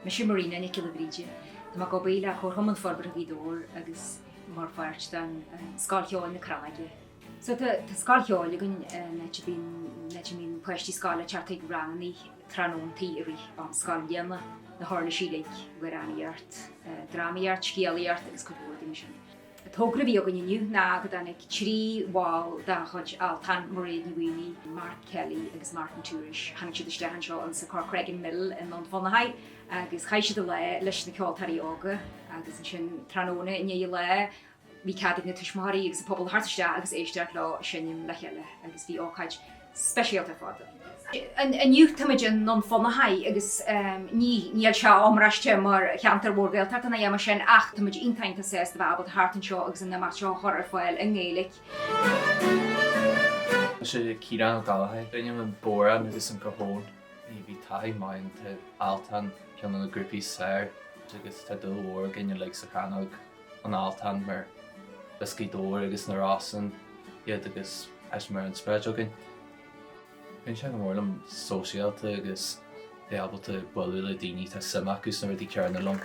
me sin marina nig le bríide. Tá go baill a chur chuman forbar a bhídóir agus mar fairt den Scoil ceoil na Crannóige. So tá Scoil ceoil gon net mín puistí Scoil teartaigh rannaí Crannóntaí ri an Scoil déanna na hána sílaigh ghuiránaíart, drámaíart, scéalaíart agus codúir sin. Tógra bhí gan inniu ná go danig trí bháil dá chuid Altan mar réad na bhuaoine Mark Kelly agus Martin Túris hanig siad isteach seo an sa Corcreggan mill in an Fionnachaidh agus chaise de le leis na ceoltarí ága agus an sin Crannóna inné le bhí cadid na tuismáirí agus pobl hartiste agus éisteach le sinnim le chéile agus bhí Ócáid speisialta fáda. Aniu tamidin non Fionnachaidh agus níl seo amráiste mar cheantar bórgail tartana dhéama sin ach tamid intainta sésta bhabal hartan seo agus an namat seo chorar fáil in Gaelic. sé círan Galthaid rinne an bóra agus an gohón í bhí taithí main te Altan cean na grúpaí séir agus te dulhór ginne le sa Crannóige an Altan mar biscídóir agus na rásan iad agus eis mar an spreadógin. Bhíonn sé go mórlam sóisialta agus beabalta buú le daoine tá simach gus na ruí cearna lom.